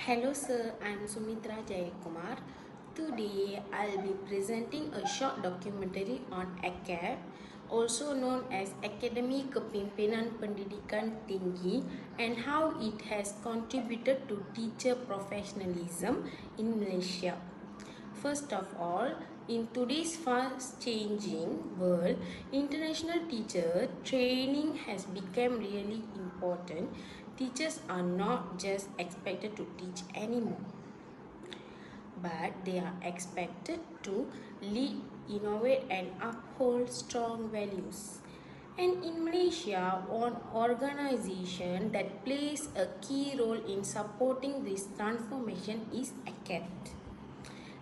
Hello sir, I am Sumitra Jayakumar. Today I'll be presenting a short documentary on ACAP, also known as Academy Kepimpinan Pendidikan Tinggi, and how it has contributed to teacher professionalism in Malaysia. First of all, in today's fast changing world, international teacher training has become really important. Teachers are not just expected to teach anymore, but they are expected to lead, innovate, and uphold strong values. And in Malaysia, one organization that plays a key role in supporting this transformation is ACAT.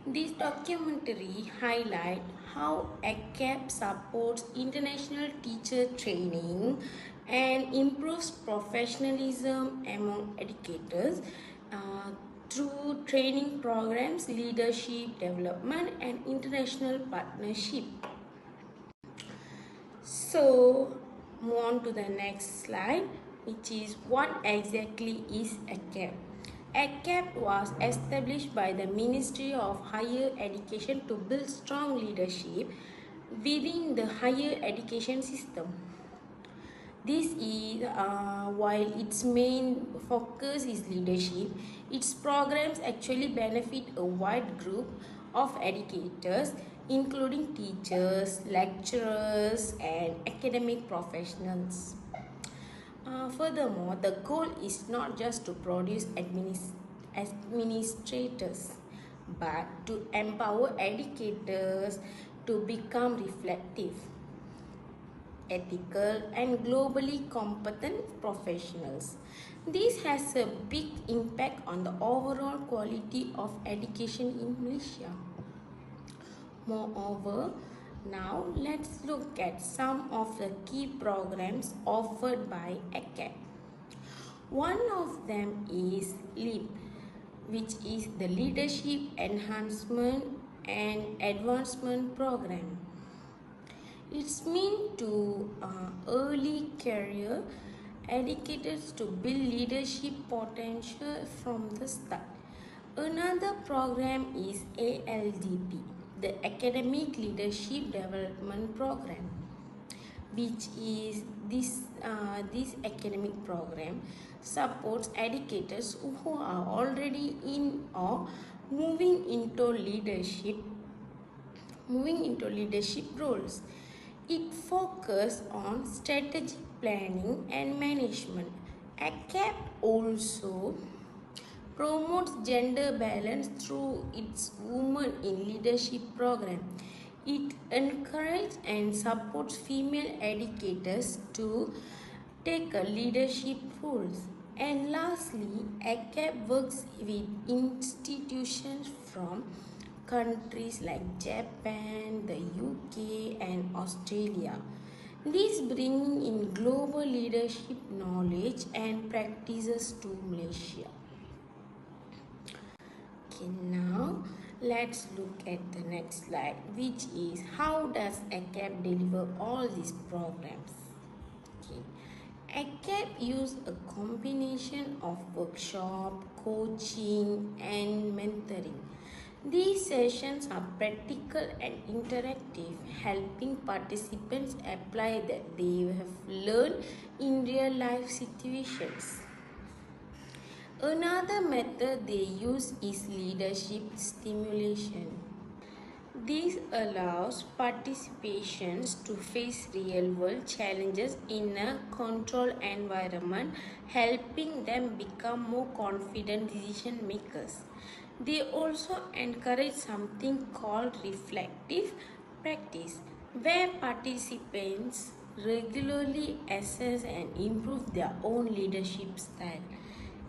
This documentary highlights how ACAP supports international teacher training and improves professionalism among educators through training programs, leadership development, and international partnership. So, move on to the next slide, which is what exactly is ACAP. ACAP was established by the Ministry of Higher Education to build strong leadership within the higher education system. This is while its main focus is leadership, its programs actually benefit a wide group of educators, including teachers, lecturers, and academic professionals. Furthermore, the goal is not just to produce administrators, but to empower educators to become reflective, ethical, and globally competent professionals. This has a big impact on the overall quality of education in Malaysia. Moreover, now let's look at some of the key programs offered by ACAP. One of them is LEAP, which is the Leadership Enhancement and Advancement Program. It's meant to early career educators to build leadership potential from the start. Another program is ALDP, the Academic Leadership Development Program, which is this academic program supports educators who are already in or moving into leadership roles. It focuses on strategic planning and management. ACAP also promotes gender balance through its Women in Leadership program. It encourages and supports female educators to take a leadership roles. And lastly, ACAP works with institutions from countries like Japan, the UK, and Australia. This bringing in global leadership knowledge and practices to Malaysia. Okay, now let's look at the next slide, which is how does ACAP deliver all these programs. Okay. ACAP use a combination of workshop, coaching, and mentoring. These sessions are practical and interactive, helping participants apply that they have learned in real life situations. Another method they use is leadership stimulation. This allows participants to face real-world challenges in a controlled environment, helping them become more confident decision makers. They also encourage something called reflective practice, where participants regularly assess and improve their own leadership style.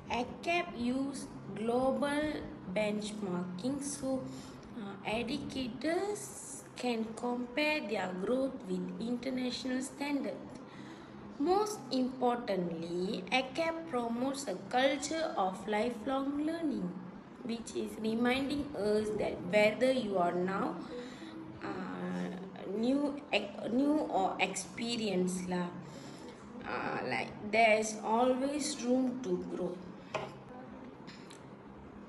ACAP use global benchmarking so educators can compare their growth with international standards. Most importantly, ACAP promotes a culture of lifelong learning, which is reminding us that whether you are now new or experienced, like there's always room to grow.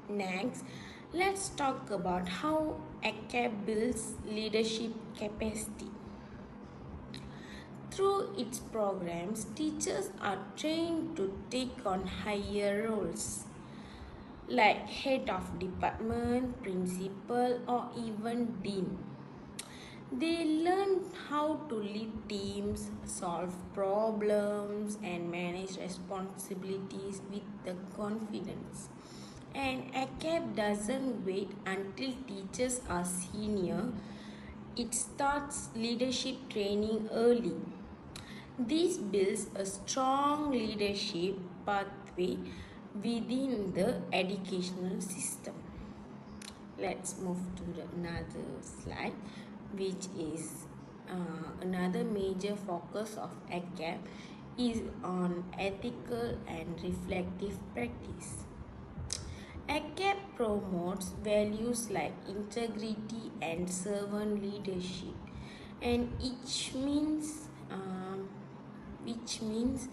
Next, let's talk about how ACAP builds leadership capacity. Through its programs, teachers are trained to take on higher roles like head of department, principal, or even dean. They learn how to lead teams, solve problems, and manage responsibilities with the confidence. And ACAP doesn't wait until teachers are senior, it starts leadership training early. This builds a strong leadership pathway within the educational system. Let's move to another slide, which is another major focus of ACAP is on ethical and reflective practice. ACAP promotes values like integrity and servant leadership, and which means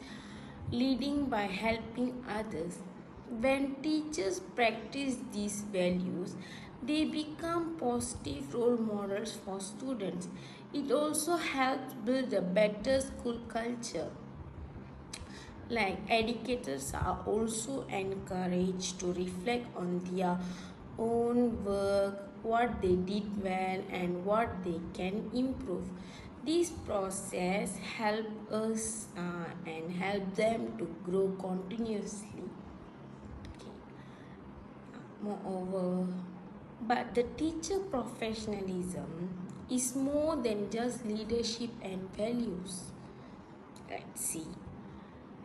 leading by helping others. When teachers practice these values, they become positive role models for students. It also helps build a better school culture. Like educators are also encouraged to reflect on their own work, what they did well, and what they can improve. This process help us and help them to grow continuously. Okay. Moreover, but the teacher professionalism is more than just leadership and values. Let's see.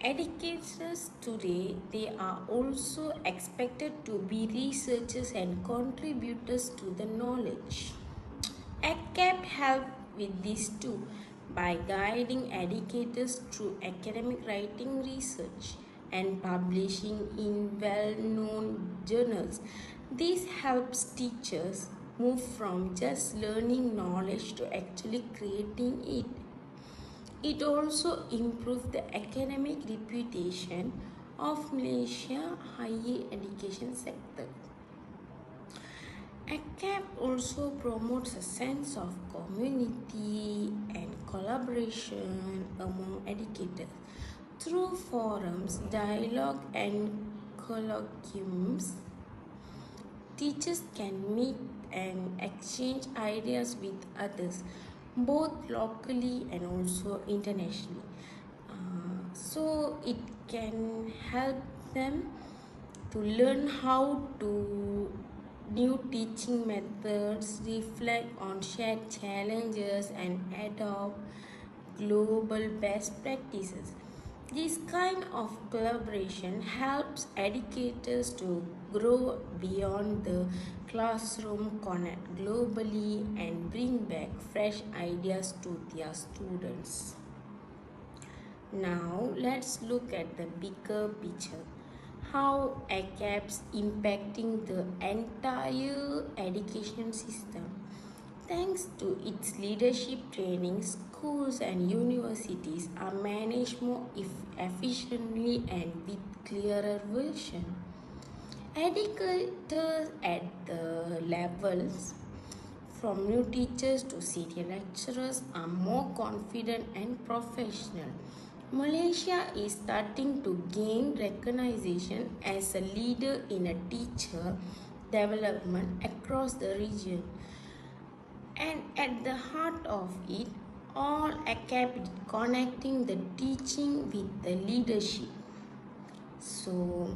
Educators today, they are also expected to be researchers and contributors to the knowledge. ACAP help with this too by guiding educators through academic writing research and publishing in well-known journals. This helps teachers move from just learning knowledge to actually creating it. It also improved the academic reputation of Malaysia higher education sector. ACAP also promotes a sense of community and collaboration among educators. Through forums, dialogue, and colloquiums, teachers can meet and exchange ideas with others, both locally and also internationally. So it can help them to learn how to new teaching methods, reflect on shared challenges, and adopt global best practices. This kind of collaboration helps educators to grow beyond the classroom, connect globally, and bring back fresh ideas to their students. Now, let's look at the bigger picture. How ACAP's impacting the entire education system. Thanks to its leadership training, schools and universities are managed more efficiently and with clearer vision. Educators at the levels from new teachers to senior lecturers are more confident and professional. Malaysia is starting to gain recognition as a leader in a teacher development across the region. And at the heart of it, all ACAP is connecting the teaching with the leadership. So,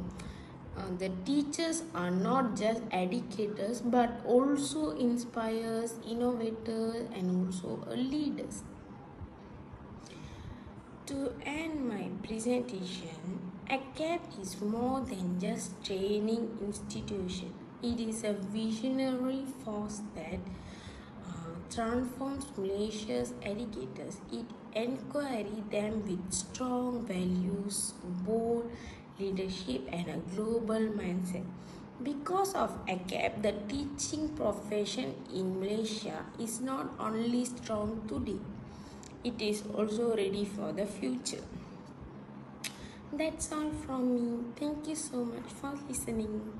the teachers are not just educators but also inspires, innovators, and also leaders. To end my presentation, ACAP is more than just training institution. It is a visionary force that transforms Malaysia's educators. It encourages them with strong values, bold leadership, and a global mindset. Because of ACAP, the teaching profession in Malaysia is not only strong today, it is also ready for the future. That's all from me. Thank you so much for listening.